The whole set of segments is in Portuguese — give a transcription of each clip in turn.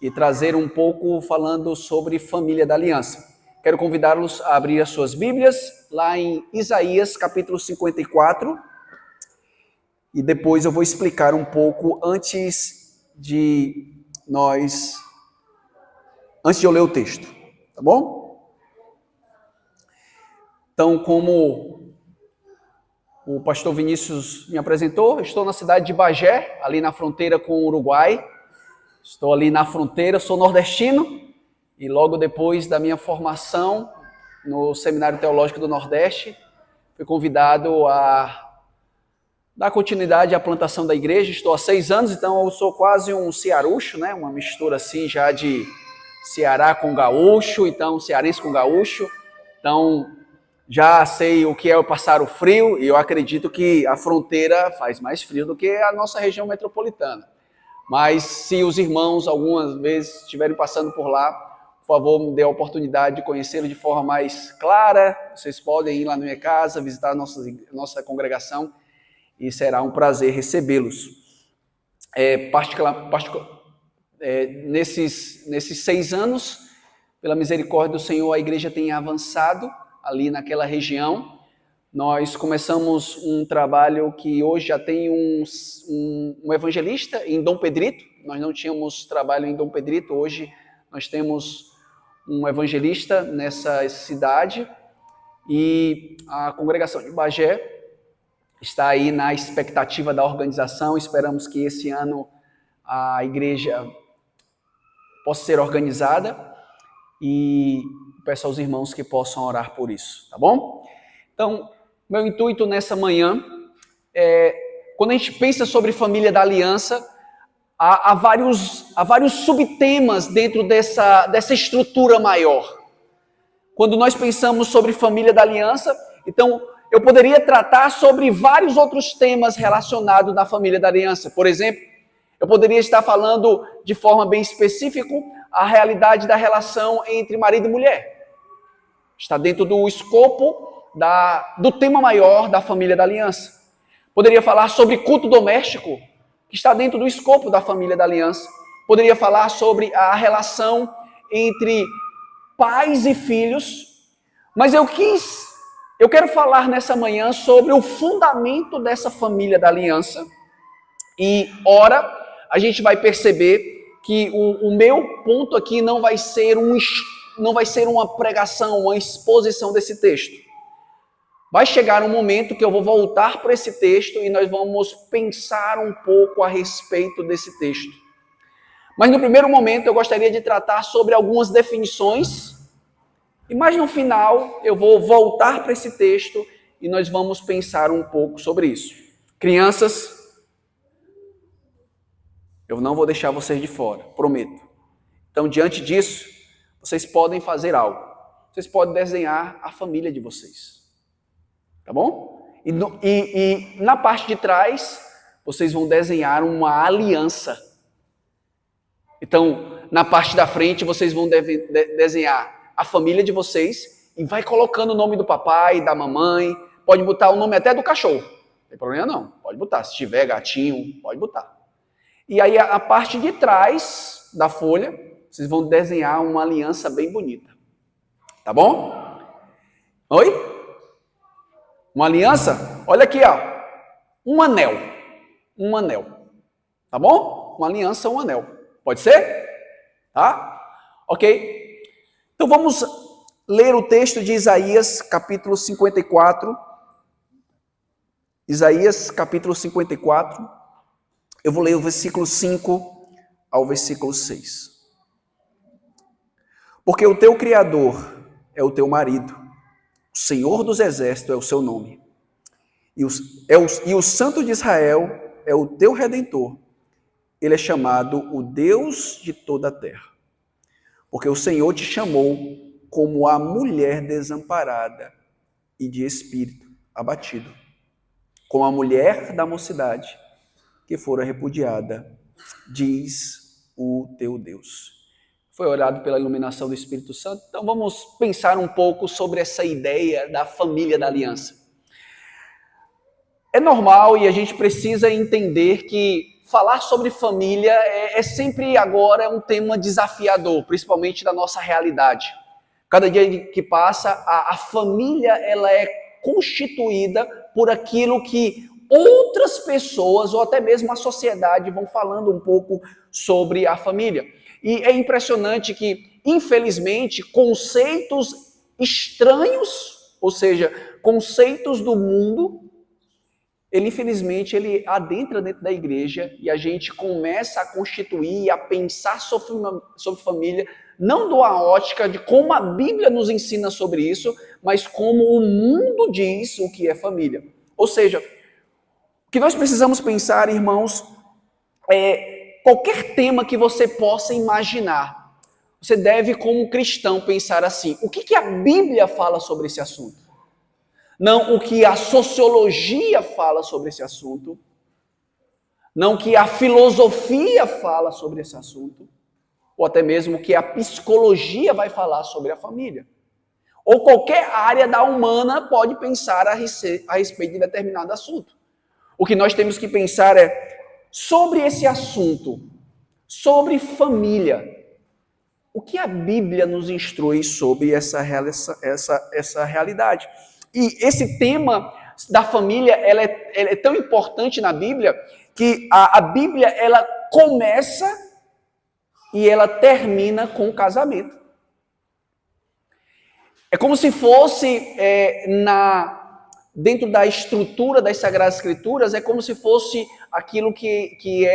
e trazer um pouco falando sobre família da aliança. Quero convidá-los a abrir as suas Bíblias lá em Isaías capítulo 54 e depois eu vou explicar um pouco antes de eu ler o texto, tá bom? Então, como o pastor Vinícius me apresentou, estou na cidade de Bagé, ali na fronteira com o Uruguai. Estou ali na fronteira, sou nordestino e logo depois da minha formação no Seminário Teológico do Nordeste, fui convidado a dar continuidade à plantação da igreja. Estou há 6 anos, então eu sou quase um cearucho, né? Uma mistura assim já de Ceará com gaúcho, então cearense com gaúcho. Então já sei o que é passar o frio e eu acredito que a fronteira faz mais frio do que a nossa região metropolitana. Mas se os irmãos algumas vezes estiverem passando por lá, por favor, me dê a oportunidade de conhecê-lo de forma mais clara. Vocês podem ir lá na minha casa, visitar a nossa congregação e será um prazer recebê-los. Nesses 6 anos, pela misericórdia do Senhor, a igreja tem avançado ali naquela região. Nós começamos um trabalho que hoje já tem um evangelista em Dom Pedrito. Nós não tínhamos trabalho em Dom Pedrito, hoje nós temos um evangelista nessa cidade e a congregação de Bagé está aí na expectativa da organização. Esperamos que esse ano a igreja possa ser organizada e peço aos irmãos que possam orar por isso, tá bom? Então, meu intuito nessa manhã quando a gente pensa sobre família da aliança, há vários subtemas dentro dessa estrutura maior. Quando nós pensamos sobre família da aliança, então eu poderia tratar sobre vários outros temas relacionados na família da aliança. Por exemplo, eu poderia estar falando de forma bem específica a realidade da relação entre marido e mulher. Está dentro do escopo do tema maior da família da aliança. Poderia falar sobre culto doméstico, que está dentro do escopo da família da aliança. Poderia falar sobre a relação entre pais e filhos. Mas eu quero falar nessa manhã sobre o fundamento dessa família da aliança. E, ora, a gente vai perceber que o meu ponto aqui não vai ser uma pregação, uma exposição desse texto. Vai chegar um momento que eu vou voltar para esse texto e nós vamos pensar um pouco a respeito desse texto. Mas no primeiro momento eu gostaria de tratar sobre algumas definições e mais no final eu vou voltar para esse texto e nós vamos pensar um pouco sobre isso. Crianças, eu não vou deixar vocês de fora, prometo. Então, diante disso, vocês podem fazer algo. Vocês podem desenhar a família de vocês. Tá bom? E na parte de trás, vocês vão desenhar uma aliança. Então, na parte da frente, vocês vão desenhar a família de vocês e vai colocando o nome do papai, da mamãe. Pode botar o nome até do cachorro. Não tem problema não, pode botar. Se tiver gatinho, pode botar. E aí, a parte de trás da folha, vocês vão desenhar uma aliança bem bonita. Tá bom? Oi? Uma aliança? Olha aqui, ó. Um anel. Um anel. Tá bom? Uma aliança, um anel. Pode ser? Tá? Ok? Então vamos ler o texto de Isaías, capítulo 54. Isaías, capítulo 54. Eu vou ler o versículo 5 ao versículo 6. Porque o teu Criador é o teu marido. O Senhor dos Exércitos é o seu nome. E o Santo de Israel é o teu Redentor. Ele é chamado o Deus de toda a terra. Porque o Senhor te chamou como a mulher desamparada e de espírito abatido. Como a mulher da mocidade que fora repudiada, diz o teu Deus. Foi orado pela iluminação do Espírito Santo. Então vamos pensar um pouco sobre essa ideia da família da aliança. É normal e a gente precisa entender que falar sobre família é sempre agora um tema desafiador, principalmente da nossa realidade. Cada dia que passa, a família ela é constituída por aquilo que outras pessoas ou até mesmo a sociedade vão falando um pouco sobre a família. E é impressionante que, infelizmente, conceitos estranhos, ou seja, conceitos do mundo, infelizmente, ele adentra dentro da igreja e a gente começa a constituir, a pensar sobre família, não de uma ótica de como a Bíblia nos ensina sobre isso, mas como o mundo diz o que é família. Ou seja, o que nós precisamos pensar, irmãos, é qualquer tema que você possa imaginar. Você deve, como cristão, pensar assim: o que a Bíblia fala sobre esse assunto? Não o que a sociologia fala sobre esse assunto, não o que a filosofia fala sobre esse assunto, ou até mesmo o que a psicologia vai falar sobre a família. Ou qualquer área da humana pode pensar a respeito de determinado assunto. O que nós temos que pensar é sobre esse assunto, sobre família. O que a Bíblia nos instrui sobre essa realidade? E esse tema da família ela é tão importante na Bíblia que a Bíblia ela começa e ela termina com o casamento. É como se fosse dentro da estrutura das Sagradas Escrituras, é como se fosse aquilo que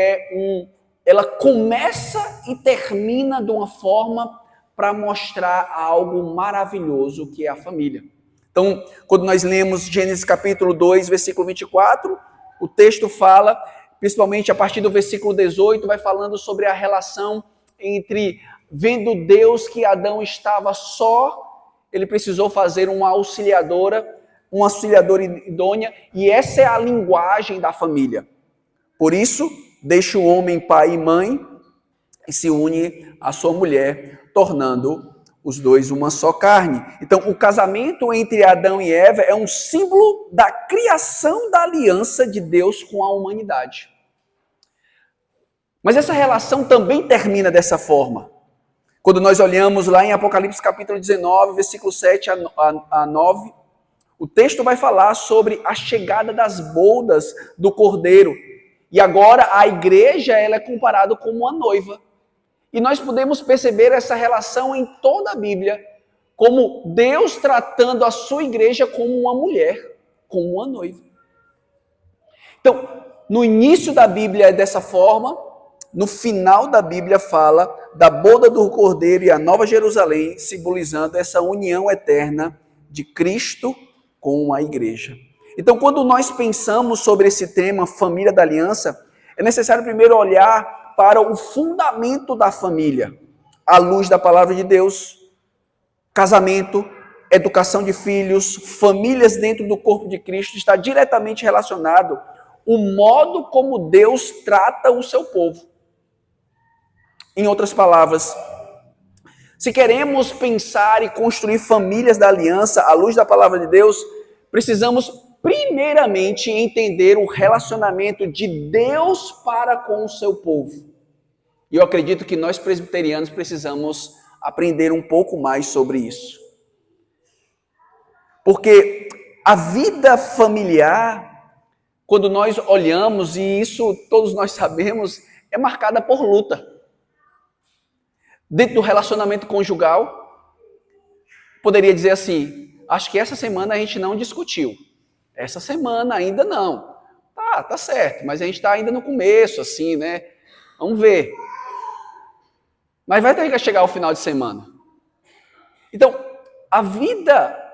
ela começa e termina de uma forma para mostrar algo maravilhoso que é a família. Então, quando nós lemos Gênesis capítulo 2, versículo 24, o texto fala, principalmente a partir do versículo 18, vai falando sobre a relação entre, vendo Deus que Adão estava só, ele precisou fazer uma auxiliadora idônea, e essa é a linguagem da família. Por isso, deixa o homem pai e mãe e se une à sua mulher, tornando os dois uma só carne. Então, o casamento entre Adão e Eva é um símbolo da criação da aliança de Deus com a humanidade. Mas essa relação também termina dessa forma. Quando nós olhamos lá em Apocalipse capítulo 19, versículo 7 a 9, o texto vai falar sobre a chegada das bodas do Cordeiro. E agora a igreja ela é comparada como uma noiva. E nós podemos perceber essa relação em toda a Bíblia, como Deus tratando a sua igreja como uma mulher, como uma noiva. Então, no início da Bíblia é dessa forma, no final da Bíblia fala da boda do Cordeiro e a Nova Jerusalém, simbolizando essa união eterna de Cristo com a igreja. Então, quando nós pensamos sobre esse tema, família da aliança, é necessário primeiro olhar para o fundamento da família, à luz da palavra de Deus, casamento, educação de filhos, famílias dentro do corpo de Cristo, está diretamente relacionado o modo como Deus trata o seu povo. Em outras palavras, se queremos pensar e construir famílias da aliança à luz da palavra de Deus, precisamos primeiramente entender o relacionamento de Deus para com o seu povo. E eu acredito que nós presbiterianos precisamos aprender um pouco mais sobre isso. Porque a vida familiar, quando nós olhamos, e isso todos nós sabemos, é marcada por luta. Dentro do relacionamento conjugal, poderia dizer assim, acho que essa semana a gente não discutiu. Essa semana ainda não. Tá certo, mas a gente está ainda no começo, assim, né? Vamos ver. Mas vai ter que chegar ao final de semana. Então, a vida,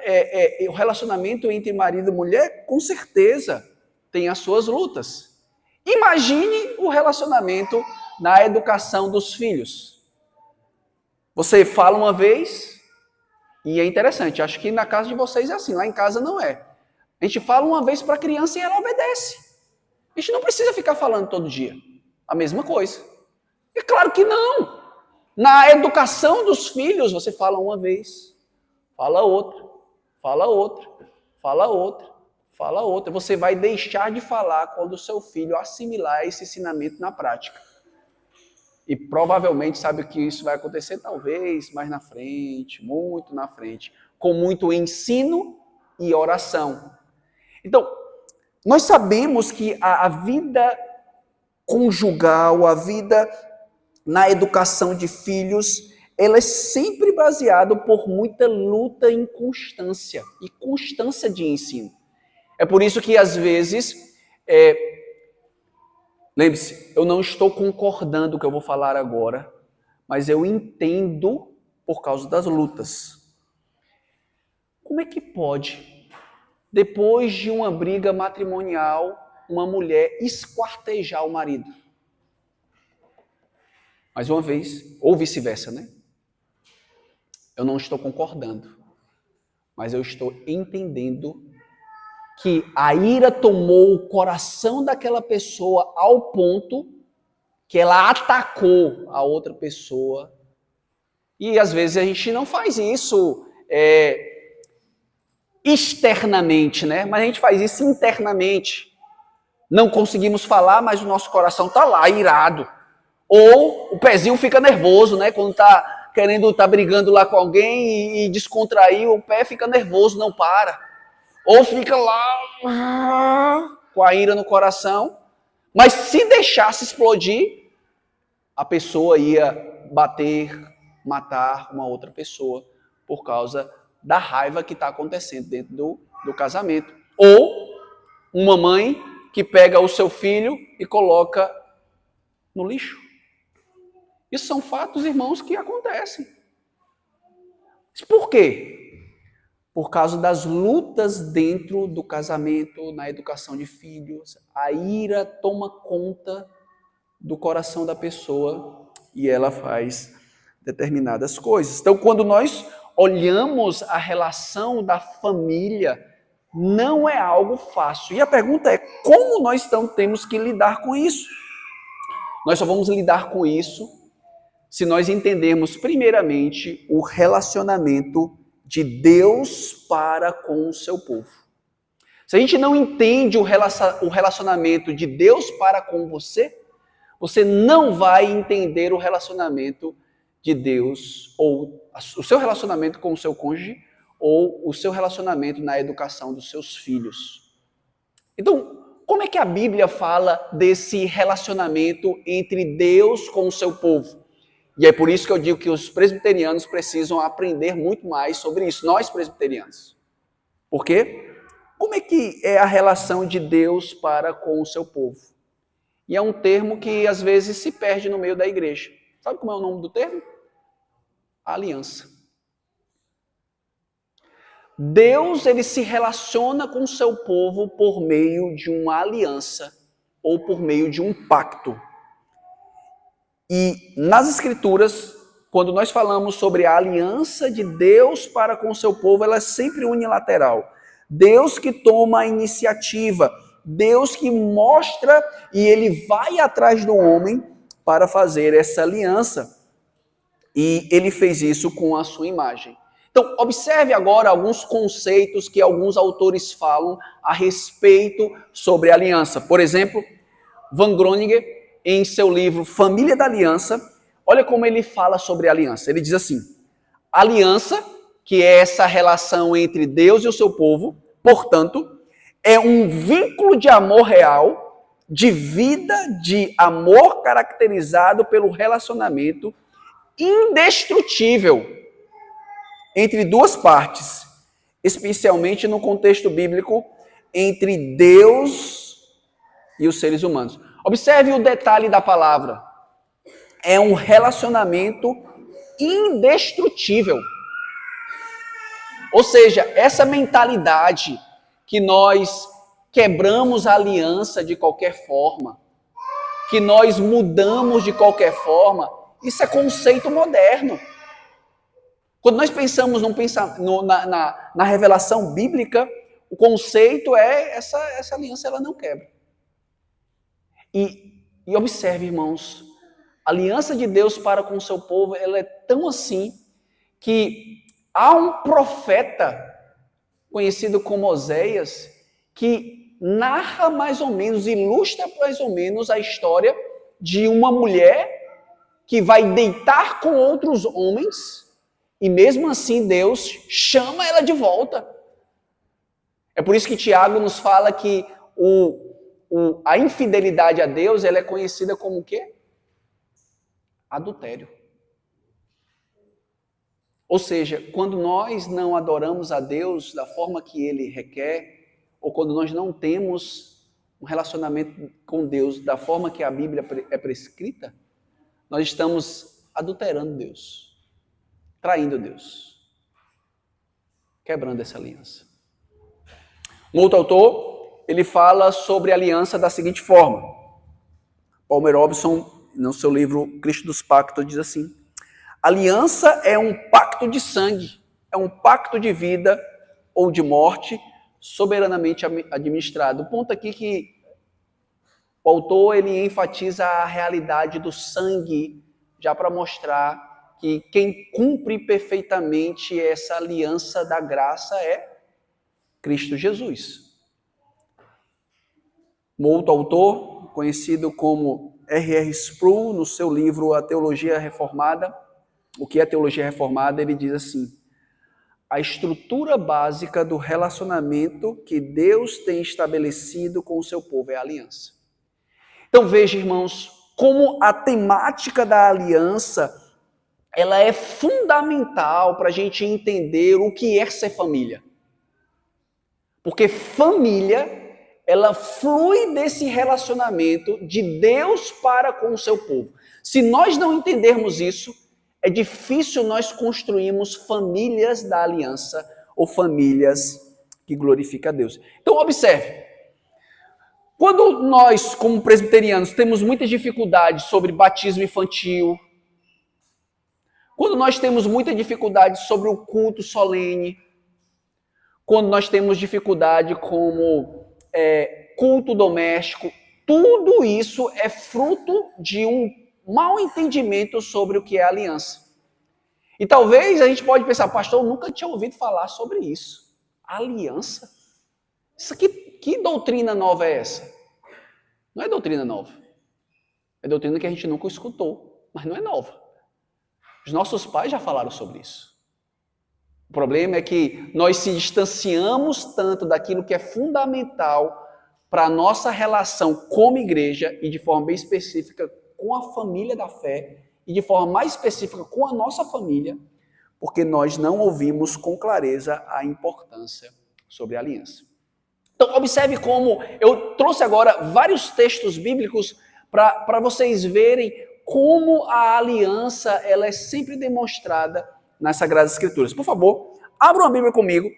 o relacionamento entre marido e mulher, com certeza, tem as suas lutas. Imagine o relacionamento na educação dos filhos. Você fala uma vez, e é interessante, acho que na casa de vocês é assim, lá em casa não é. A gente fala uma vez para a criança e ela obedece. A gente não precisa ficar falando todo dia a mesma coisa. É claro que não. Na educação dos filhos, você fala uma vez, fala outra, fala outra, fala outra, fala outra. Você vai deixar de falar quando o seu filho assimilar esse ensinamento na prática. E provavelmente sabe que isso vai acontecer talvez mais na frente, muito na frente, com muito ensino e oração. Então, nós sabemos que a vida conjugal, a vida na educação de filhos, ela é sempre baseada por muita luta e constância de ensino. É por isso que às vezes, lembre-se, eu não estou concordando com o que eu vou falar agora, mas eu entendo por causa das lutas. Como é que pode, depois de uma briga matrimonial, uma mulher esquartejar o marido? Mais uma vez, ou vice-versa, né? Eu não estou concordando, mas eu estou entendendo que a ira tomou o coração daquela pessoa ao ponto que ela atacou a outra pessoa. E às vezes a gente não faz isso externamente, né? Mas a gente faz isso internamente. Não conseguimos falar, mas o nosso coração está lá, irado. Ou o pezinho fica nervoso, né? Quando tá brigando lá com alguém e descontrair, o pé fica nervoso, não para. Ou fica lá com a ira no coração, mas se deixasse explodir, a pessoa ia bater, matar uma outra pessoa por causa da raiva que está acontecendo dentro do casamento. Ou uma mãe que pega o seu filho e coloca no lixo. Isso são fatos, irmãos, que acontecem. Por quê? Por causa das lutas dentro do casamento, na educação de filhos, a ira toma conta do coração da pessoa e ela faz determinadas coisas. Então, quando nós olhamos a relação da família, não é algo fácil. E a pergunta é, como nós então temos que lidar com isso? Nós só vamos lidar com isso se nós entendermos, primeiramente, o relacionamento de Deus para com o seu povo. Se a gente não entende o relacionamento de Deus para com você, você não vai entender o relacionamento de Deus, ou o seu relacionamento com o seu cônjuge, ou o seu relacionamento na educação dos seus filhos. Então, como é que a Bíblia fala desse relacionamento entre Deus com o seu povo? E é por isso que eu digo que os presbiterianos precisam aprender muito mais sobre isso, nós presbiterianos. Por quê? Como é que é a relação de Deus para com o seu povo? E é um termo que às vezes se perde no meio da igreja. Sabe como é o nome do termo? Aliança. Deus, ele se relaciona com o seu povo por meio de uma aliança ou por meio de um pacto. E nas Escrituras, quando nós falamos sobre a aliança de Deus para com o seu povo, ela é sempre unilateral. Deus que toma a iniciativa, Deus que mostra e ele vai atrás do homem para fazer essa aliança. E ele fez isso com a sua imagem. Então, observe agora alguns conceitos que alguns autores falam a respeito sobre a aliança. Por exemplo, Van Groninger, em seu livro Família da Aliança, olha como ele fala sobre a aliança. Ele diz assim, aliança, que é essa relação entre Deus e o seu povo, portanto, é um vínculo de amor real, de vida, de amor caracterizado pelo relacionamento indestrutível entre duas partes, especialmente no contexto bíblico, entre Deus e os seres humanos. Observe o detalhe da palavra. É um relacionamento indestrutível. Ou seja, essa mentalidade que nós quebramos a aliança de qualquer forma, que nós mudamos de qualquer forma, isso é conceito moderno. Quando nós pensamos na revelação bíblica, o conceito é essa aliança ela não quebra. E observe, irmãos, a aliança de Deus para com o seu povo, ela é tão assim que há um profeta conhecido como Oséias, que narra mais ou menos, ilustra mais ou menos a história de uma mulher que vai deitar com outros homens e mesmo assim Deus chama ela de volta. É por isso que Tiago nos fala que a infidelidade a Deus ela é conhecida como o quê? Adultério. Ou seja, quando nós não adoramos a Deus da forma que Ele requer, ou quando nós não temos um relacionamento com Deus da forma que a Bíblia é prescrita, nós estamos adulterando Deus, traindo Deus, quebrando essa aliança. Um outro autor, ele fala sobre a aliança da seguinte forma. Palmer Robson, no seu livro Cristo dos Pactos, diz assim: aliança é um pacto de sangue, é um pacto de vida ou de morte soberanamente administrado. O ponto aqui que o autor ele enfatiza a realidade do sangue, já para mostrar que quem cumpre perfeitamente essa aliança da graça é Cristo Jesus. Um outro autor, conhecido como R.R. Sproul, no seu livro A Teologia Reformada, o que é Teologia Reformada, ele diz assim: a estrutura básica do relacionamento que Deus tem estabelecido com o seu povo é a aliança. Então veja, irmãos, como a temática da aliança ela é fundamental para a gente entender o que é ser família. Porque família, ela flui desse relacionamento de Deus para com o seu povo. Se nós não entendermos isso, é difícil nós construirmos famílias da aliança ou famílias que glorificam a Deus. Então observe, quando nós, como presbiterianos, temos muitas dificuldades sobre batismo infantil, quando nós temos muita dificuldade sobre o culto solene, quando nós temos dificuldade como culto doméstico, tudo isso é fruto de um mau entendimento sobre o que é aliança. E talvez a gente pode pensar, pastor, eu nunca tinha ouvido falar sobre isso. Aliança? Isso aqui, que doutrina nova é essa? Não é doutrina nova. É doutrina que a gente nunca escutou, mas não é nova. Os nossos pais já falaram sobre isso. O problema é que nós se distanciamos tanto daquilo que é fundamental para a nossa relação como igreja e de forma bem específica com a família da fé e de forma mais específica com a nossa família, porque nós não ouvimos com clareza a importância sobre a aliança. Então, observe como eu trouxe agora vários textos bíblicos para vocês verem como a aliança ela é sempre demonstrada nas Sagradas Escrituras. Por favor, abra uma Bíblia comigo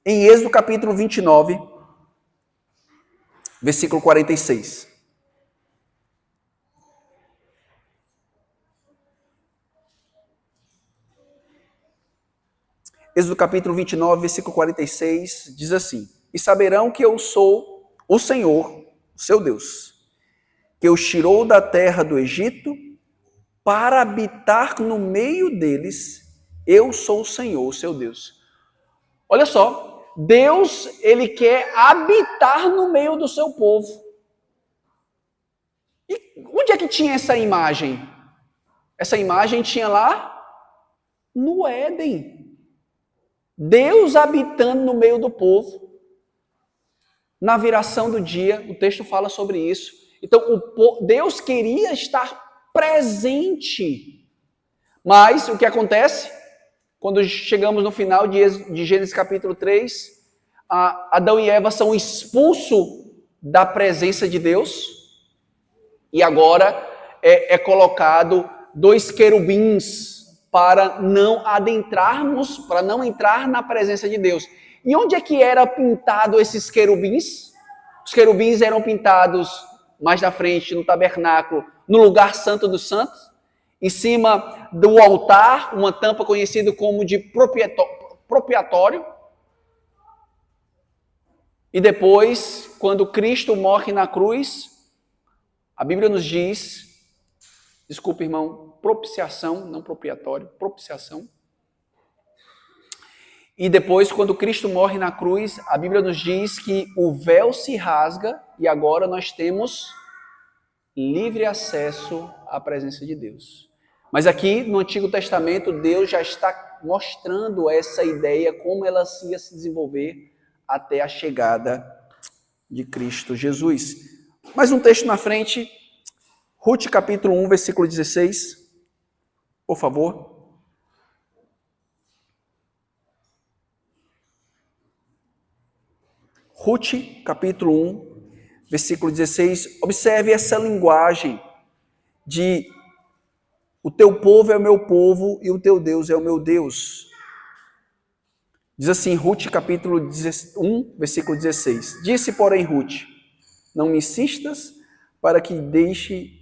em Êxodo capítulo 29, versículo 46. Êxodo capítulo 29, versículo 46, diz assim: e saberão que eu sou o Senhor, o seu Deus, que os tirou da terra do Egito para habitar no meio deles. Eu sou o Senhor, o seu Deus. Olha só, Deus, ele quer habitar no meio do seu povo. E onde é que tinha essa imagem? Essa imagem tinha lá no Éden. Deus habitando no meio do povo. Na viração do dia, o texto fala sobre isso. Então, Deus queria estar presente. Mas o que acontece? Quando chegamos no final de Gênesis capítulo 3, Adão e Eva são expulsos da presença de Deus. E agora é colocado 2 querubins para não adentrarmos, para não entrar na presença de Deus. E onde é que era pintado esses querubins? Os querubins eram pintados mais na frente, no tabernáculo, no lugar santo dos santos, em cima do altar, uma tampa conhecida como de propiatório. E depois, quando Cristo morre na cruz, a Bíblia nos diz, desculpa irmão, propiciação, não propriatório, propiciação. E depois, quando Cristo morre na cruz, a Bíblia nos diz que o véu se rasga e agora nós temos livre acesso à presença de Deus. Mas aqui no Antigo Testamento, Deus já está mostrando essa ideia, como ela ia se desenvolver até a chegada de Cristo Jesus. Mais um texto na frente, Ruth capítulo 1, versículo 16, por favor. Ruth, capítulo 1, versículo 16. Observe essa linguagem de o teu povo é o meu povo e o teu Deus é o meu Deus. Diz assim, Ruth, capítulo 1, versículo 16. Disse, porém, Ruth, não me insistas para que deixe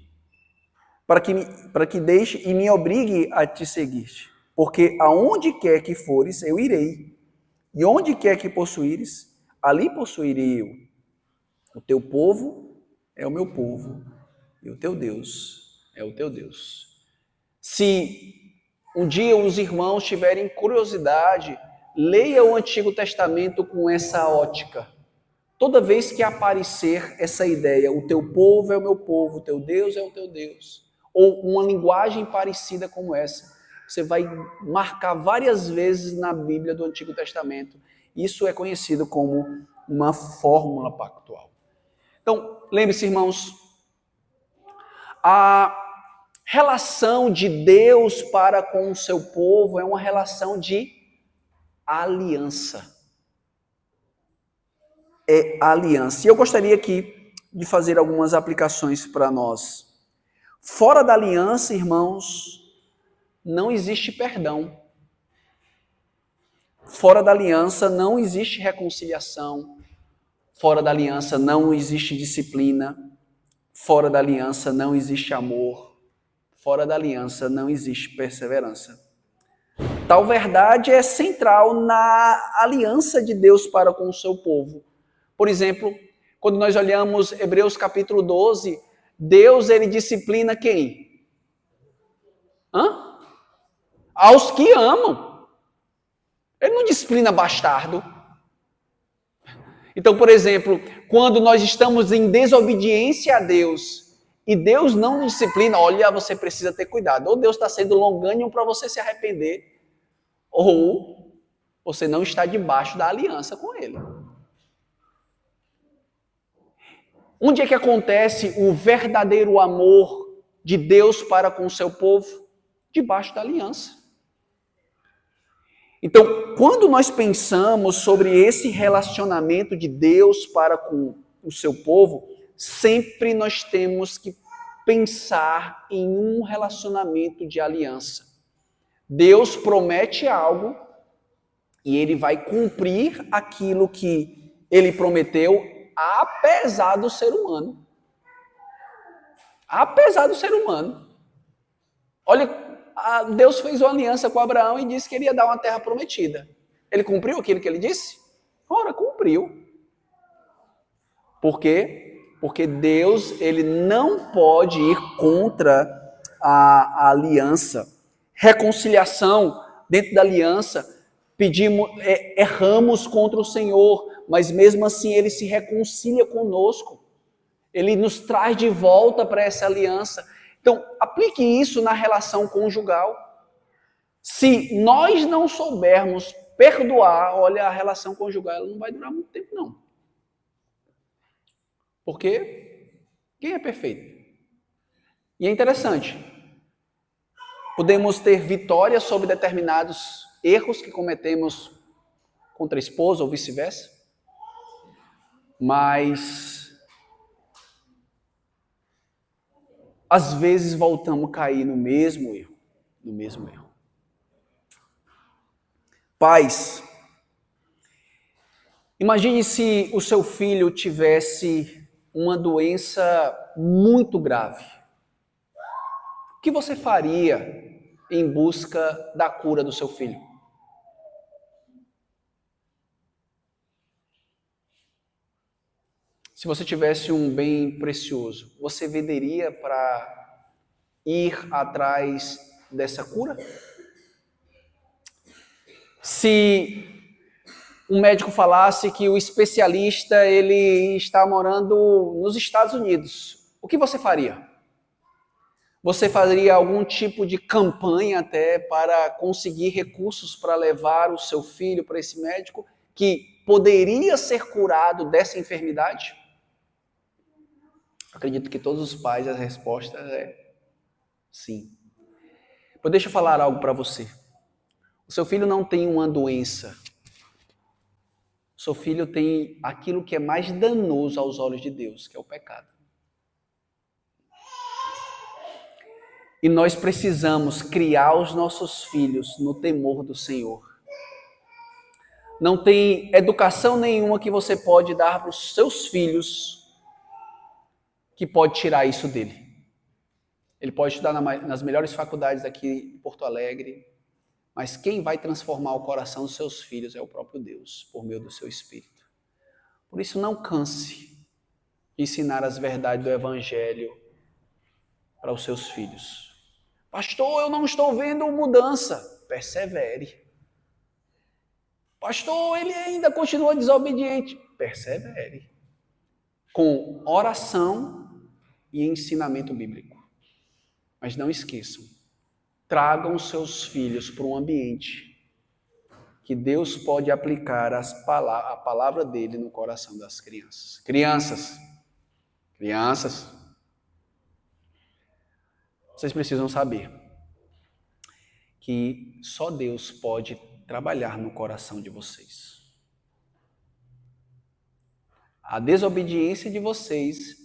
e me obrigue a te seguir. Porque aonde quer que fores, eu irei. E onde quer que possuíres, ali possuirei eu. O teu povo é o meu povo, e o teu Deus é o teu Deus. Se um dia os irmãos tiverem curiosidade, leia o Antigo Testamento com essa ótica. Toda vez que aparecer essa ideia, o teu povo é o meu povo, o teu Deus é o teu Deus, ou uma linguagem parecida como essa, você vai marcar várias vezes na Bíblia do Antigo Testamento. Isso é conhecido como uma fórmula pactual. Então, lembre-se, irmãos, a relação de Deus para com o seu povo é uma relação de aliança. É aliança. E eu gostaria aqui de fazer algumas aplicações para nós. Fora da aliança, irmãos, não existe perdão. Fora da aliança não existe reconciliação. Fora da aliança não existe disciplina. Fora da aliança não existe amor. Fora da aliança não existe perseverança. Tal verdade é central na aliança de Deus para com o seu povo. Por exemplo, quando nós olhamos Hebreus capítulo 12, Deus ele disciplina quem? Aos que amam. Ele não disciplina bastardo. Então, por exemplo, quando nós estamos em desobediência a Deus e Deus não nos disciplina, olha, você precisa ter cuidado. Ou Deus está sendo longânimo para você se arrepender, ou você não está debaixo da aliança com Ele. Onde é que acontece o verdadeiro amor de Deus para com o seu povo? Debaixo da aliança. Então, quando nós pensamos sobre esse relacionamento de Deus para com o seu povo, sempre nós temos que pensar em um relacionamento de aliança. Deus promete algo e Ele vai cumprir aquilo que Ele prometeu, apesar do ser humano. Apesar do ser humano. Olha, Deus fez uma aliança com Abraão e disse que ele ia dar uma terra prometida. Ele cumpriu aquilo que ele disse? Ora, cumpriu. Por quê? Porque Deus ele não pode ir contra a aliança. Reconciliação dentro da aliança. Erramos contra o Senhor, mas mesmo assim Ele se reconcilia conosco. Ele nos traz de volta para essa aliança. Então, aplique isso na relação conjugal. Se nós não soubermos perdoar, olha, a relação conjugal ela não vai durar muito tempo, não. Porque quem é perfeito? E é interessante. Podemos ter vitória sobre determinados erros que cometemos contra a esposa ou vice-versa, mas às vezes voltamos a cair no mesmo erro. Pais, imagine se o seu filho tivesse uma doença muito grave. O que você faria em busca da cura do seu filho? Se você tivesse um bem precioso, você venderia para ir atrás dessa cura? Se um médico falasse que o especialista ele está morando nos Estados Unidos, o que você faria? Você faria algum tipo de campanha até para conseguir recursos para levar o seu filho para esse médico que poderia ser curado dessa enfermidade? Acredito que todos os pais, a resposta é sim. Mas deixa eu falar algo para você. O seu filho não tem uma doença. O seu filho tem aquilo que é mais danoso aos olhos de Deus, que é o pecado. E nós precisamos criar os nossos filhos no temor do Senhor. Não tem educação nenhuma que você pode dar para os seus filhos que pode tirar isso dele. Ele pode estudar nas melhores faculdades aqui em Porto Alegre, mas quem vai transformar o coração dos seus filhos é o próprio Deus, por meio do seu Espírito. Por isso, não canse de ensinar as verdades do Evangelho para os seus filhos. Pastor, eu não estou vendo mudança. Persevere. Pastor, ele ainda continua desobediente. Persevere. Com oração e ensinamento bíblico. Mas não esqueçam, tragam os seus filhos para um ambiente que Deus pode aplicar a palavra dele no coração das crianças. Crianças, vocês precisam saber que só Deus pode trabalhar no coração de vocês. A desobediência de vocês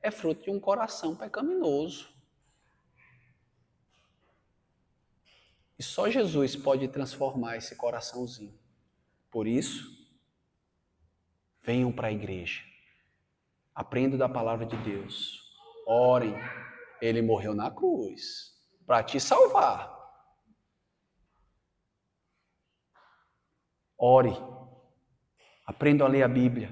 é fruto de um coração pecaminoso. E só Jesus pode transformar esse coraçãozinho. Por isso, venham para a igreja. Aprendam da palavra de Deus. Orem. Ele morreu na cruz para te salvar. Ore. Aprendam a ler a Bíblia.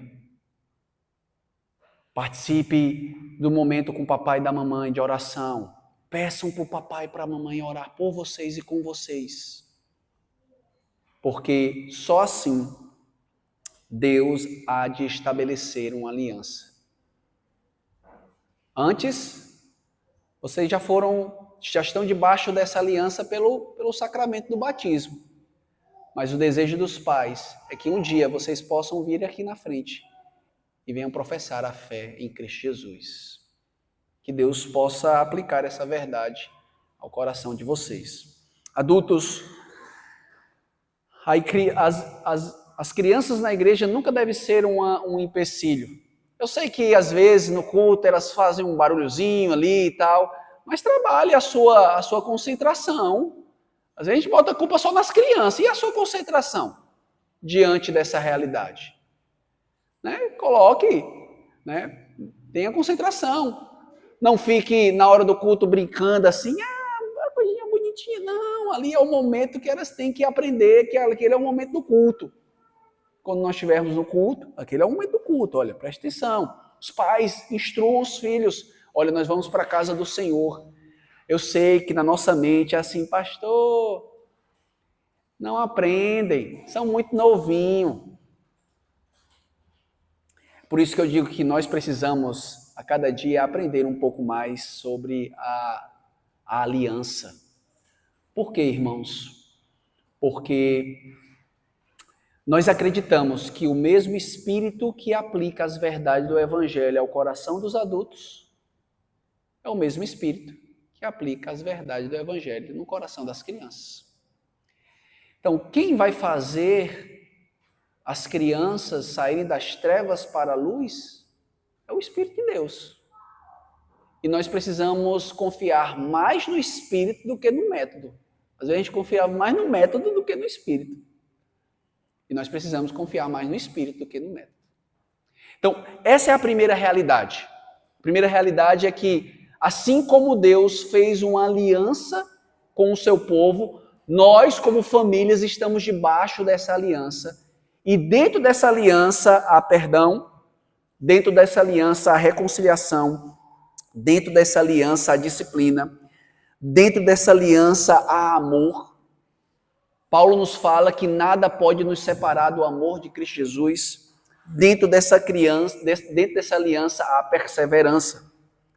Participe do momento com o papai e da mamãe de oração. Peçam para o papai e para a mamãe orar por vocês e com vocês. Porque só assim Deus há de estabelecer uma aliança. Antes, vocês já estão debaixo dessa aliança pelo sacramento do batismo. Mas o desejo dos pais é que um dia vocês possam vir aqui na frente e venham professar a fé em Cristo Jesus. Que Deus possa aplicar essa verdade ao coração de vocês. Adultos, as crianças na igreja nunca devem ser um empecilho. Eu sei que às vezes no culto elas fazem um barulhozinho ali e tal, mas trabalhe a sua concentração. Às vezes a gente bota a culpa só nas crianças. E a sua concentração diante dessa realidade? Coloque, tenha concentração. Não fique na hora do culto brincando assim, coisinha bonitinha. Não, ali é o momento que elas têm que aprender, que aquele é o momento do culto. Quando nós estivermos no culto, aquele é o momento do culto. Olha, presta atenção. Os pais instruam os filhos. Olha, nós vamos para a casa do Senhor. Eu sei que na nossa mente é assim, pastor, não aprendem, são muito novinhos. Por isso que eu digo que nós precisamos, a cada dia, aprender um pouco mais sobre a aliança. Por quê, irmãos? Porque nós acreditamos que o mesmo Espírito que aplica as verdades do Evangelho ao coração dos adultos é o mesmo Espírito que aplica as verdades do Evangelho no coração das crianças. Então, quem vai fazer as crianças saírem das trevas para a luz é o Espírito de Deus. E nós precisamos confiar mais no Espírito do que no método. Às vezes a gente confia mais no método do que no Espírito. E nós precisamos confiar mais no Espírito do que no método. Então, essa é a primeira realidade. A primeira realidade é que, assim como Deus fez uma aliança com o seu povo, nós, como famílias, estamos debaixo dessa aliança. E dentro dessa aliança há perdão, dentro dessa aliança há reconciliação, dentro dessa aliança há disciplina, dentro dessa aliança há amor. Paulo nos fala que nada pode nos separar do amor de Cristo Jesus. Dentro dessa aliança, há perseverança.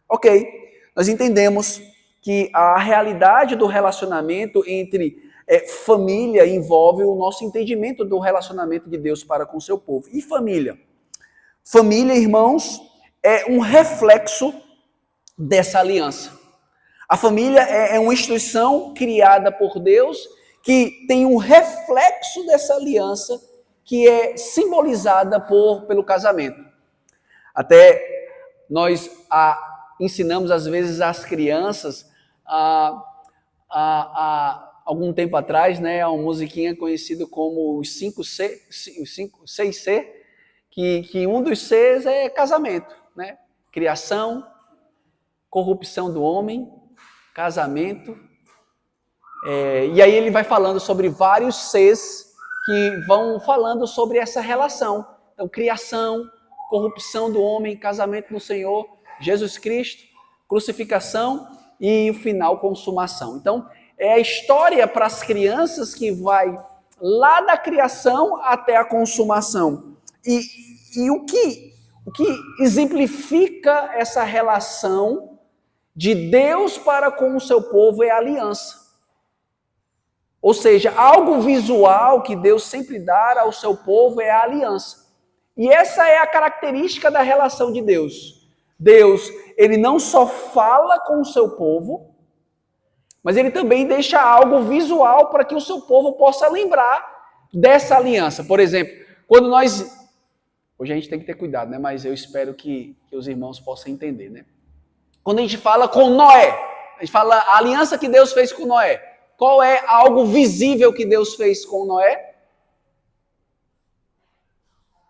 Ok, nós entendemos que a realidade do relacionamento entre família envolve o nosso entendimento do relacionamento de Deus para com o seu povo. E família? Família, irmãos, é um reflexo dessa aliança. A família é uma instituição criada por Deus que tem um reflexo dessa aliança que é simbolizada pelo casamento. Até nós ensinamos às vezes às crianças algum tempo atrás, né, uma musiquinha conhecida como os 6C, que um dos Cs é casamento, né? Criação, corrupção do homem, casamento. E aí ele vai falando sobre vários Cs que vão falando sobre essa relação. Então, criação, corrupção do homem, casamento no Senhor, Jesus Cristo, crucificação e o final, consumação. Então, é a história para as crianças que vai lá da criação até a consumação. E o que exemplifica essa relação de Deus para com o seu povo é a aliança. Ou seja, algo visual que Deus sempre dá ao seu povo é a aliança. E essa é a característica da relação de Deus. Deus, ele não só fala com o seu povo, mas ele também deixa algo visual para que o seu povo possa lembrar dessa aliança. Por exemplo, quando nós... Hoje a gente tem que ter cuidado, né? Mas eu espero que os irmãos possam entender, né? Quando a gente fala com Noé, a gente fala a aliança que Deus fez com Noé. Qual é algo visível que Deus fez com Noé?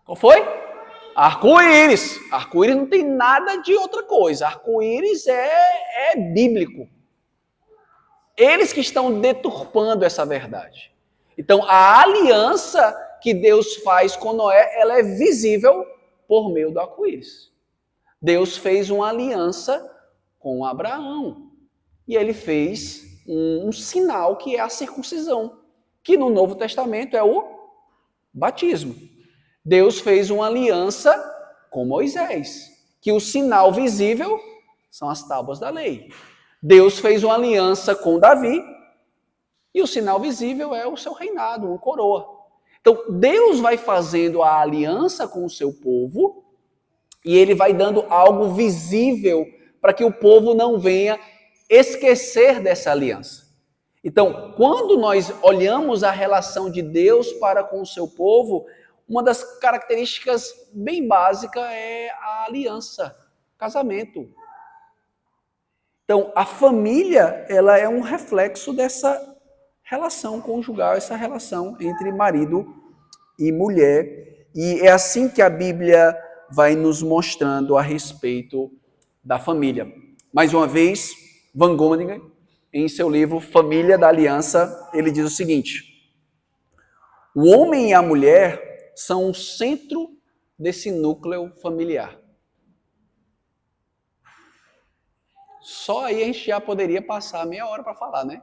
Qual foi? Arco-íris. Arco-íris não tem nada de outra coisa. Arco-íris é bíblico. Eles que estão deturpando essa verdade. Então, a aliança que Deus faz com Noé, ela é visível por meio do arco-íris. Deus fez uma aliança com Abraão. E ele fez um sinal que é a circuncisão, que no Novo Testamento é o batismo. Deus fez uma aliança com Moisés, que o sinal visível são as tábuas da lei. Deus fez uma aliança com Davi, e o sinal visível é o seu reinado, uma coroa. Então, Deus vai fazendo a aliança com o seu povo, e ele vai dando algo visível para que o povo não venha esquecer dessa aliança. Então, quando nós olhamos a relação de Deus para com o seu povo, uma das características bem básicas é a aliança, casamento. Então, a família, ela é um reflexo dessa relação conjugal, essa relação entre marido e mulher. E é assim que a Bíblia vai nos mostrando a respeito da família. Mais uma vez, Van Groningen, em seu livro Família da Aliança, ele diz o seguinte: o homem e a mulher são o centro desse núcleo familiar. Só aí a gente já poderia passar meia hora para falar, né?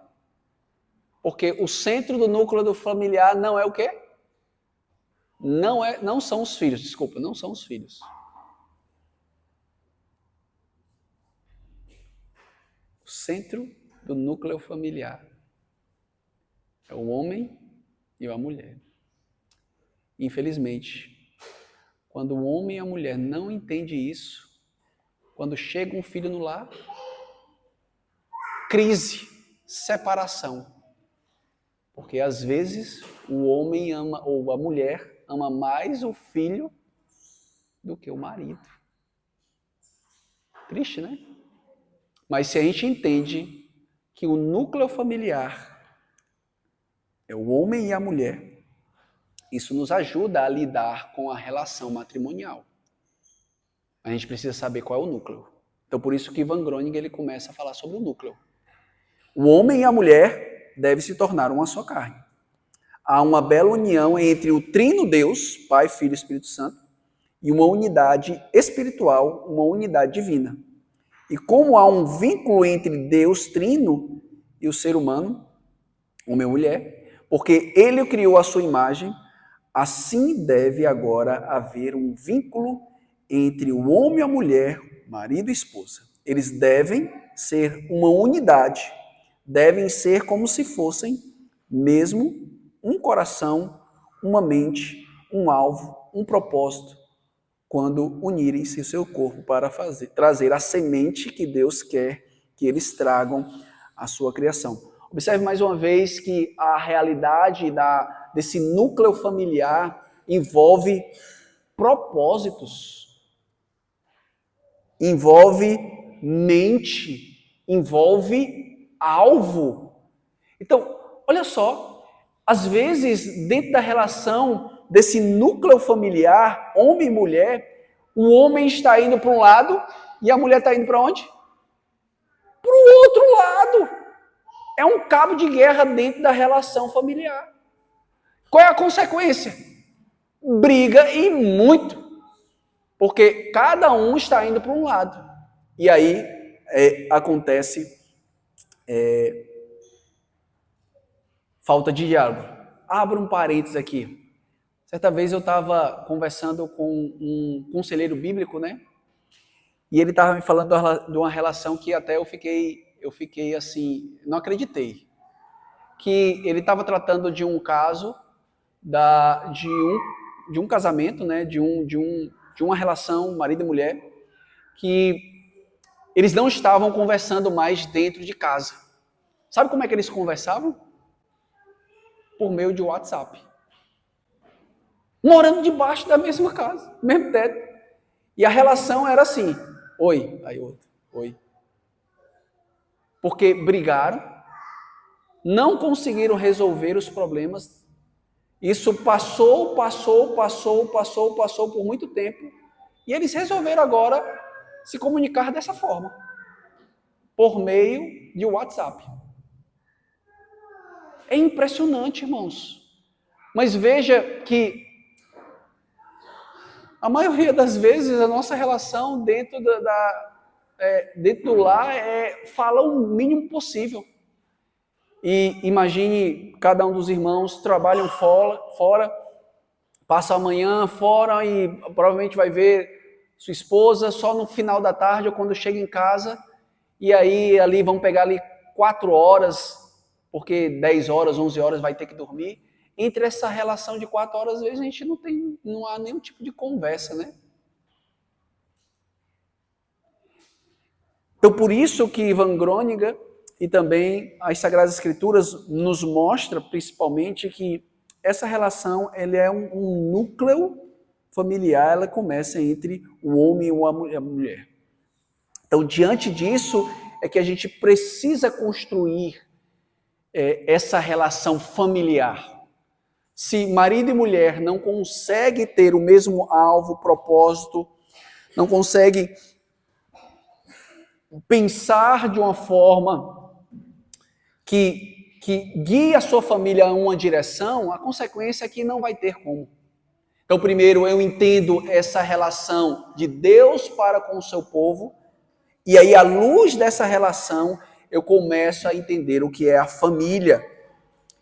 Porque o centro do núcleo do familiar não é o quê? Não são os filhos, desculpa, não são os filhos. O centro do núcleo familiar é o homem e a mulher. Infelizmente, quando o homem e a mulher não entendem isso, quando chega um filho no lar, crise, separação. Porque às vezes o homem ama, ou a mulher ama mais o filho do que o marido. Triste, né? Mas se a gente entende que o núcleo familiar é o homem e a mulher, isso nos ajuda a lidar com a relação matrimonial. A gente precisa saber qual é o núcleo. Então, por isso que Van Groningen ele começa a falar sobre o núcleo. O homem e a mulher devem se tornar uma só carne. Há uma bela união entre o trino Deus, Pai, Filho e Espírito Santo, e uma unidade espiritual, uma unidade divina. E como há um vínculo entre Deus trino e o ser humano, homem e mulher, porque ele o criou à sua imagem, assim deve agora haver um vínculo entre o homem e a mulher, marido e esposa. Eles devem ser uma unidade, devem ser como se fossem mesmo um coração, uma mente, um alvo, um propósito, quando unirem-se o seu corpo para trazer a semente que Deus quer que eles tragam à sua criação. Observe mais uma vez que a realidade desse núcleo familiar envolve propósitos, envolve mente, envolve alvo. Então, olha só, às vezes, dentro da relação desse núcleo familiar, homem e mulher, o homem está indo para um lado e a mulher está indo para onde? Para o outro lado. É um cabo de guerra dentro da relação familiar. Qual é a consequência? Briga e muito. Porque cada um está indo para um lado. E aí acontece falta de diálogo. Abra um parênteses aqui. Certa vez eu estava conversando com um conselheiro bíblico, né? E ele estava me falando de uma relação que até eu fiquei assim, não acreditei. Que ele estava tratando de um caso de um casamento, né? De uma relação marido e mulher, que eles não estavam conversando mais dentro de casa. Sabe como é que eles conversavam? Por meio de WhatsApp. Morando debaixo da mesma casa, mesmo teto. E a relação era assim, oi, aí outro, oi. Porque brigaram, não conseguiram resolver os problemas. Isso passou por muito tempo. E eles resolveram agora se comunicar dessa forma, por meio de WhatsApp. É impressionante, irmãos. Mas veja que a maioria das vezes a nossa relação dentro do lar fala o mínimo possível. E imagine cada um dos irmãos trabalham fora, passa a manhã fora e provavelmente vai ver sua esposa só no final da tarde ou quando chega em casa. E aí ali vão pegar ali 4 horas, porque 10 horas, 11 horas vai ter que dormir. Entre essa relação de 4 horas, às vezes a gente não há nenhum tipo de conversa, né? Então, por isso que Ivan Groninger e também as Sagradas Escrituras nos mostra, principalmente, que essa relação ela é um núcleo familiar, ela começa entre o homem e a mulher. Então, diante disso, é que a gente precisa construir essa relação familiar. Se marido e mulher não conseguem ter o mesmo alvo, propósito, não conseguem pensar de uma forma que guie a sua família a uma direção, a consequência é que não vai ter como. Então, primeiro, eu entendo essa relação de Deus para com o seu povo, e aí, à luz dessa relação, eu começo a entender o que é a família.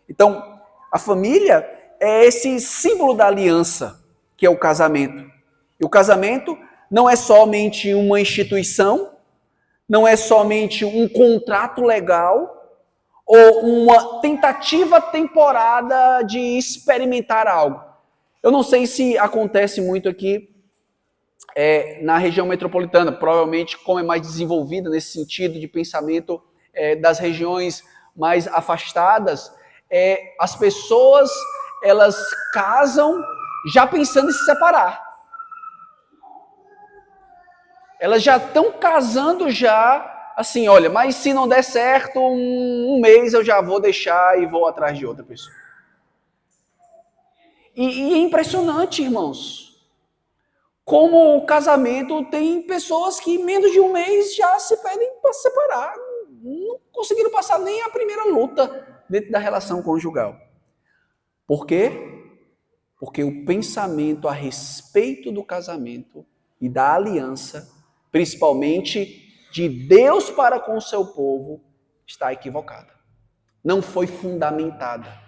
Então, a família é esse símbolo da aliança, que é o casamento. E o casamento não é somente uma instituição, não é somente um contrato legal, ou uma tentativa temporária de experimentar algo. Eu não sei se acontece muito aqui na região metropolitana, provavelmente como é mais desenvolvida nesse sentido de pensamento das regiões mais afastadas, as pessoas elas casam já pensando em se separar. Elas já estão casando já assim, olha, mas se não der certo, um mês eu já vou deixar e vou atrás de outra pessoa. E é impressionante, irmãos, como o casamento tem pessoas que em menos de um mês já se pedem para se separar. Não conseguiram passar nem a primeira luta dentro da relação conjugal. Por quê? Porque o pensamento a respeito do casamento e da aliança, principalmente de Deus para com o seu povo, está equivocada. Não foi fundamentada.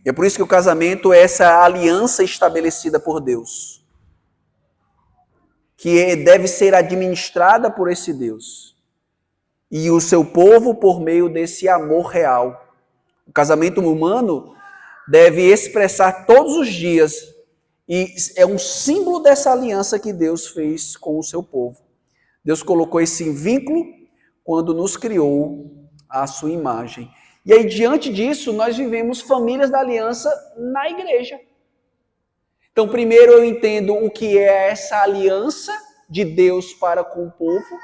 É por isso que o casamento é essa aliança estabelecida por Deus, que deve ser administrada por esse Deus e o seu povo por meio desse amor real. O casamento humano deve expressar todos os dias, e é um símbolo dessa aliança que Deus fez com o seu povo. Deus colocou esse vínculo quando nos criou à sua imagem. E aí, diante disso, nós vivemos famílias da aliança na igreja. Então, primeiro eu entendo o que é essa aliança de Deus para com o povo.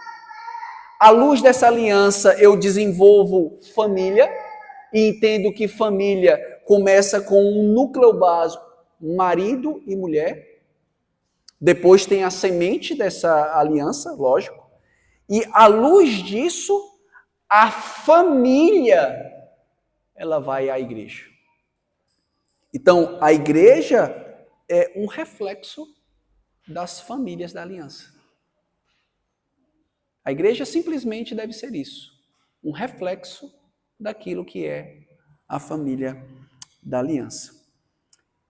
À luz dessa aliança, eu desenvolvo família e entendo que família começa com um núcleo básico, marido e mulher. Depois tem a semente dessa aliança, lógico. E à luz disso, a família, ela vai à igreja. Então, a igreja é um reflexo das famílias da aliança. A igreja simplesmente deve ser isso, um reflexo daquilo que é a família da aliança.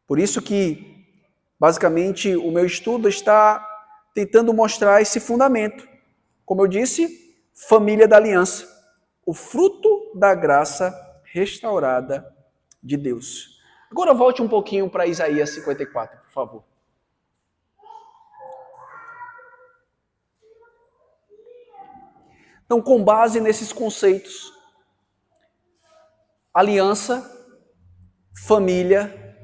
Por isso que, basicamente, o meu estudo está tentando mostrar esse fundamento. Como eu disse, família da aliança, o fruto da graça restaurada de Deus. Agora volte um pouquinho para Isaías 54, por favor. Então, com base nesses conceitos, aliança, família,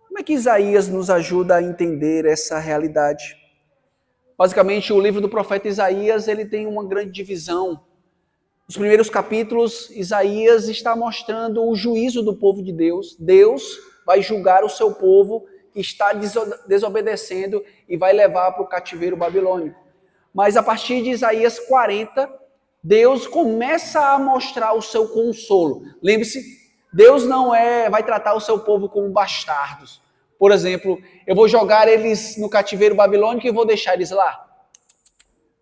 como é que Isaías nos ajuda a entender essa realidade? Basicamente, o livro do profeta Isaías, ele tem uma grande divisão. Nos primeiros capítulos, Isaías está mostrando o juízo do povo de Deus. Deus vai julgar o seu povo que está desobedecendo e vai levar para o cativeiro babilônico. Mas a partir de Isaías 40, Deus começa a mostrar o seu consolo. Lembre-se, Deus não vai tratar o seu povo como bastardos. Por exemplo, eu vou jogar eles no cativeiro babilônico e vou deixar eles lá.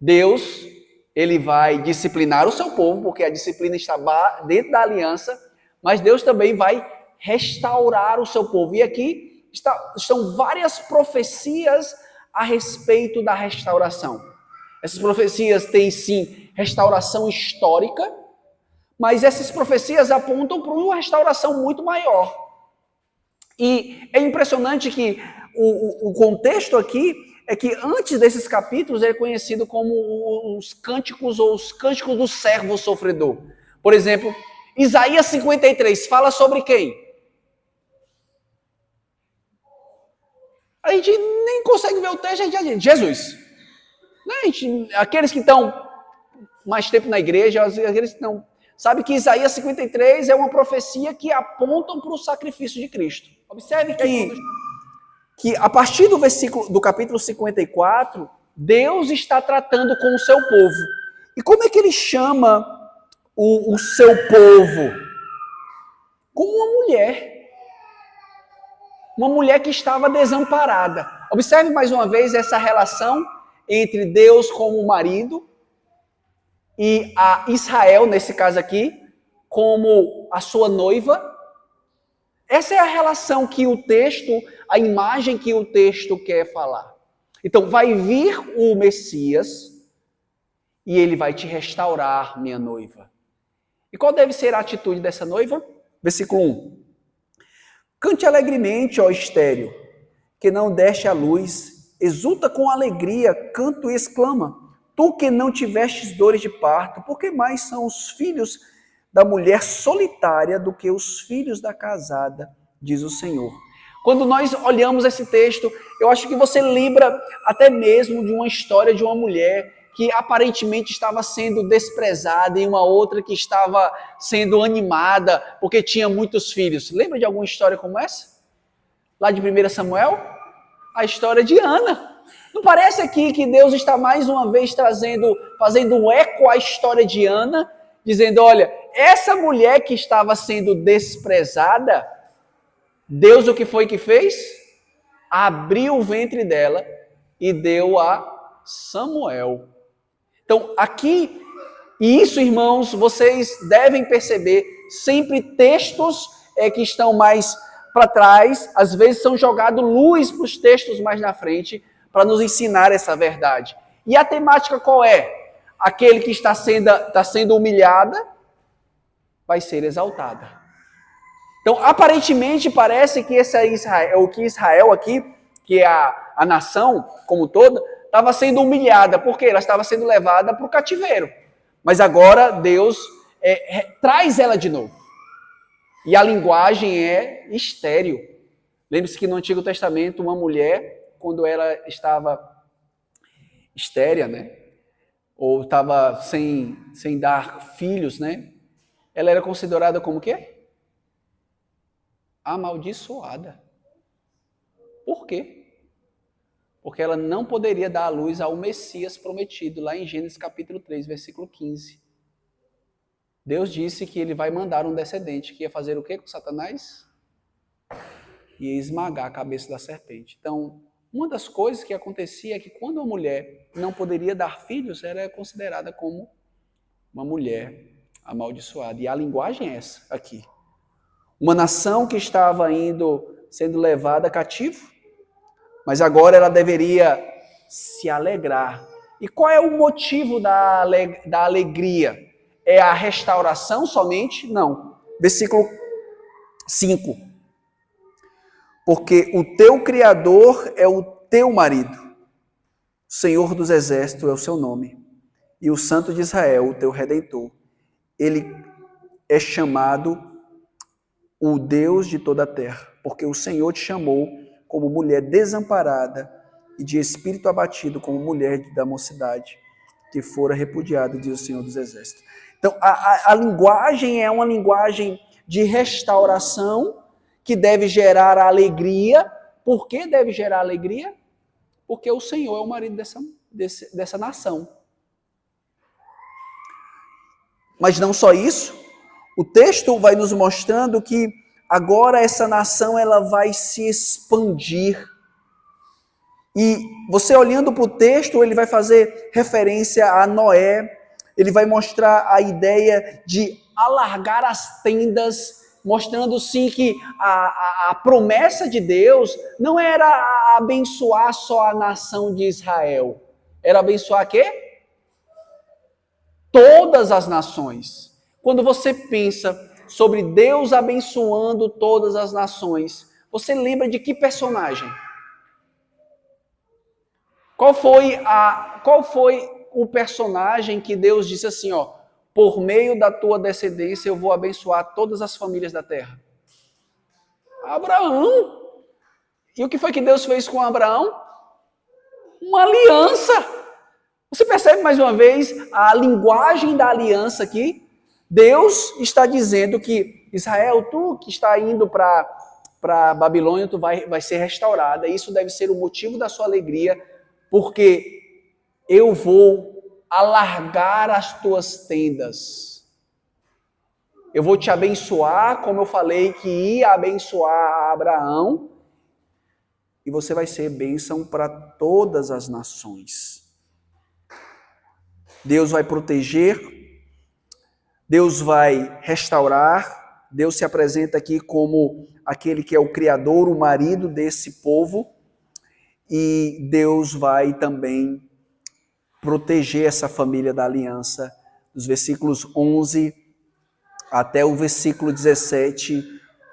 Deus, ele vai disciplinar o seu povo, porque a disciplina está dentro da aliança, mas Deus também vai restaurar o seu povo. E aqui estão várias profecias a respeito da restauração. Essas profecias têm, sim, restauração histórica, mas essas profecias apontam para uma restauração muito maior. E é impressionante que o contexto aqui é que antes desses capítulos é conhecido como os cânticos ou os cânticos do servo sofredor. Por exemplo, Isaías 53 fala sobre quem? A gente nem consegue ver o texto, a gente diz Jesus. Aqueles que estão mais tempo na igreja, aqueles que não... Sabe que Isaías 53 é uma profecia que apontam para o sacrifício de Cristo. Observe que a partir do capítulo 54, Deus está tratando com o seu povo. E como é que ele chama o seu povo? Como uma mulher. Uma mulher que estava desamparada. Observe mais uma vez essa relação entre Deus como marido e a Israel, nesse caso aqui, como a sua noiva. Essa é a relação que o texto, a imagem que o texto quer falar. Então, vai vir o Messias e ele vai te restaurar, minha noiva. E qual deve ser a atitude dessa noiva? Versículo 1. Cante alegremente, ó estéril, que não deste à luz, exulta com alegria, canto e exclama. Tu que não tivestes dores de parto, por que mais são os filhos da mulher solitária do que os filhos da casada, diz o Senhor. Quando nós olhamos esse texto, eu acho que você lembra até mesmo de uma história de uma mulher que aparentemente estava sendo desprezada e uma outra que estava sendo animada porque tinha muitos filhos. Lembra de alguma história como essa? Lá de 1 Samuel? A história de Ana. Não parece aqui que Deus está mais uma vez fazendo um eco à história de Ana, dizendo, olha, essa mulher que estava sendo desprezada, Deus o que foi que fez? Abriu o ventre dela e deu a Samuel. Então, aqui, e isso, irmãos, vocês devem perceber, sempre textos que estão mais para trás, às vezes são jogados luz para os textos mais na frente, para nos ensinar essa verdade. E a temática qual é? Aquele que está sendo humilhada vai ser exaltada. Então, aparentemente, parece que esse é Israel, que Israel aqui, que é a nação como toda, estava sendo humilhada, porque ela estava sendo levada para o cativeiro. Mas agora Deus traz ela de novo. E a linguagem é estéril. Lembre-se que no Antigo Testamento, uma mulher, quando ela estava estéria, né? Ou estava sem dar filhos, né? Ela era considerada como o quê? Amaldiçoada. Por quê? Porque ela não poderia dar à luz ao Messias prometido, lá em Gênesis capítulo 3, versículo 15. Deus disse que ele vai mandar um descendente, que ia fazer o quê com Satanás? Ia esmagar a cabeça da serpente. Então, uma das coisas que acontecia é que quando a mulher não poderia dar filhos, era considerada como uma mulher amaldiçoada. E a linguagem é essa aqui. Uma nação que estava sendo levada cativo, mas agora ela deveria se alegrar. E qual é o motivo da alegria? É a restauração somente? Não. Versículo 5. Porque o teu Criador é o teu marido, o Senhor dos Exércitos é o seu nome, e o Santo de Israel, o teu Redentor. Ele é chamado o Deus de toda a terra, porque o Senhor te chamou como mulher desamparada e de espírito abatido, como mulher da mocidade, que fora repudiada, diz o Senhor dos Exércitos. Então, a linguagem é uma linguagem de restauração, que deve gerar alegria. Por que deve gerar alegria? Porque o Senhor é o marido dessa nação. Mas não só isso, o texto vai nos mostrando que agora essa nação ela vai se expandir. E você olhando para o texto, ele vai fazer referência a Noé, ele vai mostrar a ideia de alargar as tendas, mostrando sim que a promessa de Deus não era abençoar só a nação de Israel, era abençoar quê? Todas as nações. Quando você pensa sobre Deus abençoando todas as nações, você lembra de que personagem? Qual foi o personagem que Deus disse assim, ó, por meio da tua descendência eu vou abençoar todas as famílias da terra? Abraão. E o que foi que Deus fez com Abraão? Uma aliança. Você percebe mais uma vez a linguagem da aliança aqui? Deus está dizendo que Israel, tu que está indo para Babilônia, tu vai ser restaurada. Isso deve ser o motivo da sua alegria, porque eu vou alargar as tuas tendas. Eu vou te abençoar, como eu falei que ia abençoar Abraão, e você vai ser bênção para todas as nações. Deus vai proteger, Deus vai restaurar, Deus se apresenta aqui como aquele que é o Criador, o marido desse povo, e Deus vai também proteger essa família da aliança. Dos versículos 11 até o versículo 17,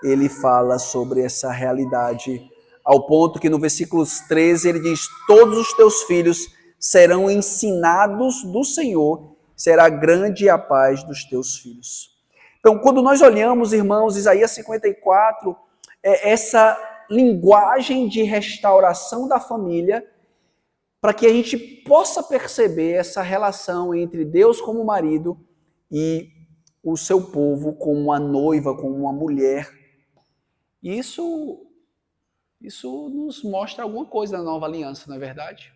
ele fala sobre essa realidade, ao ponto que no versículo 13 ele diz: todos os teus filhos serão ensinados do Senhor, será grande a paz dos teus filhos. Então, quando nós olhamos, irmãos, Isaías 54, essa linguagem de restauração da família, para que a gente possa perceber essa relação entre Deus como marido e o seu povo como uma noiva, como uma mulher. E isso nos mostra alguma coisa da nova aliança, não é verdade?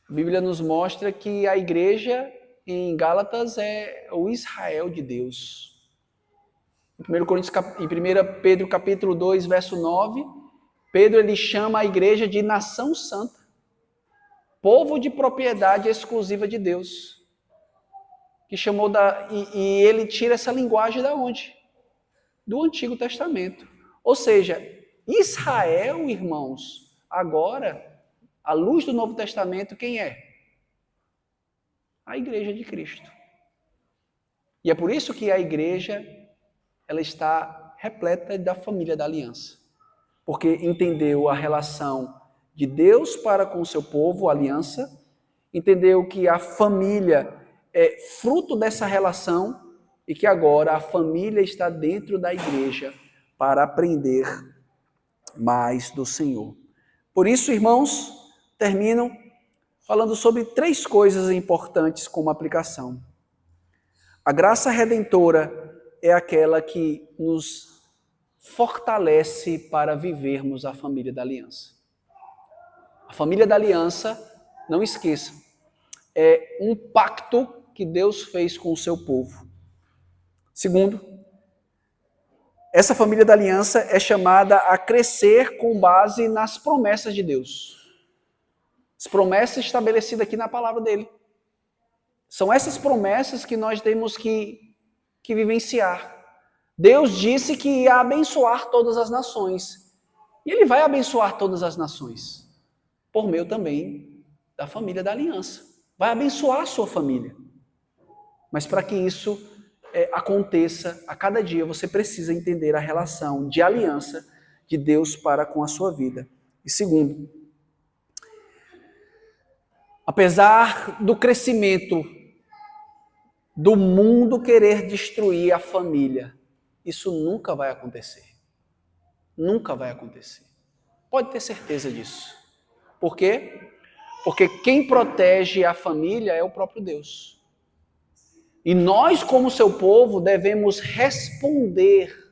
A Bíblia nos mostra que a igreja em Gálatas é o Israel de Deus. Em 1 Pedro capítulo 2, verso 9, Pedro ele chama a igreja de nação santa, povo de propriedade exclusiva de Deus. Que chamou e ele tira essa linguagem da onde? do Antigo Testamento. Ou seja, Israel, irmãos, agora, à luz do Novo Testamento, quem é? A Igreja de Cristo. E é por isso que a igreja ela está repleta da família da aliança. Porque entendeu a relação de Deus para com o seu povo, a aliança, entendeu que a família é fruto dessa relação e que agora a família está dentro da igreja para aprender mais do Senhor. Por isso, irmãos, termino falando sobre 3 coisas importantes como aplicação. A graça redentora é aquela que nos fortalece para vivermos a família da aliança. A família da aliança, não esqueça, é um pacto que Deus fez com o seu povo. Segundo, essa família da aliança é chamada a crescer com base nas promessas de Deus. As promessas estabelecidas aqui na palavra dele. São essas promessas que nós temos que vivenciar. Deus disse que ia abençoar todas as nações. E ele vai abençoar todas as nações. Por meio também da família da aliança. Vai abençoar a sua família. Mas para que isso aconteça a cada dia, você precisa entender a relação de aliança de Deus para com a sua vida. E segundo, apesar do crescimento do mundo querer destruir a família, isso nunca vai acontecer. Nunca vai acontecer. Pode ter certeza disso. Por quê? Porque quem protege a família é o próprio Deus. E nós, como seu povo, devemos responder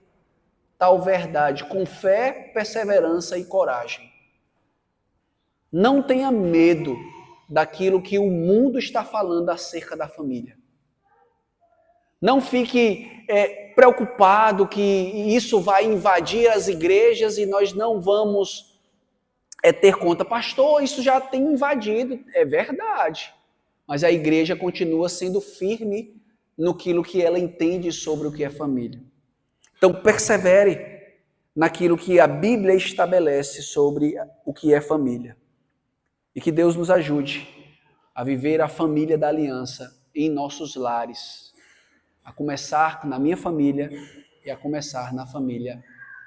tal verdade com fé, perseverança e coragem. Não tenha medo daquilo que o mundo está falando acerca da família. Não fique preocupado que isso vai invadir as igrejas e nós não vamos ter conta. Pastor, isso já tem invadido. É verdade. Mas a igreja continua sendo firme naquilo que ela entende sobre o que é família. Então, persevere naquilo que a Bíblia estabelece sobre o que é família. E que Deus nos ajude a viver a família da aliança em nossos lares. A começar na minha família e a começar na família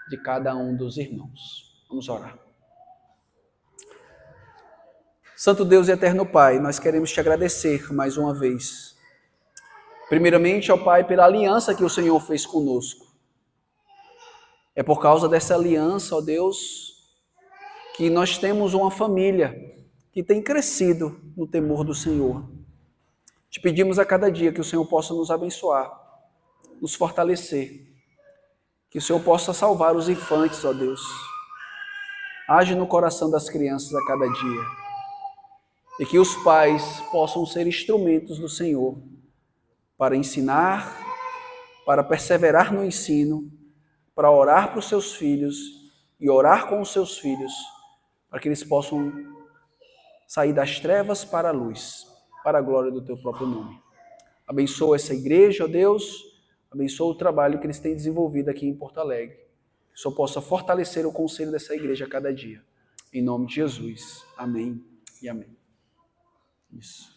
de cada um dos irmãos. Vamos orar. Santo Deus e eterno Pai, nós queremos te agradecer mais uma vez. Primeiramente, ó Pai, pela aliança que o Senhor fez conosco. É por causa dessa aliança, ó Deus, que nós temos uma família que tem crescido no temor do Senhor. Te pedimos a cada dia que o Senhor possa nos abençoar, nos fortalecer, que o Senhor possa salvar os infantes, ó Deus. Age no coração das crianças a cada dia. E que os pais possam ser instrumentos do Senhor para ensinar, para perseverar no ensino, para orar para os seus filhos e orar com os seus filhos, para que eles possam sair das trevas para a luz, para a glória do teu próprio nome. Abençoa essa igreja, ó Deus, abençoa o trabalho que eles têm desenvolvido aqui em Porto Alegre. Que o Senhor possa fortalecer o conselho dessa igreja a cada dia. Em nome de Jesus. Amém e amém. Isso.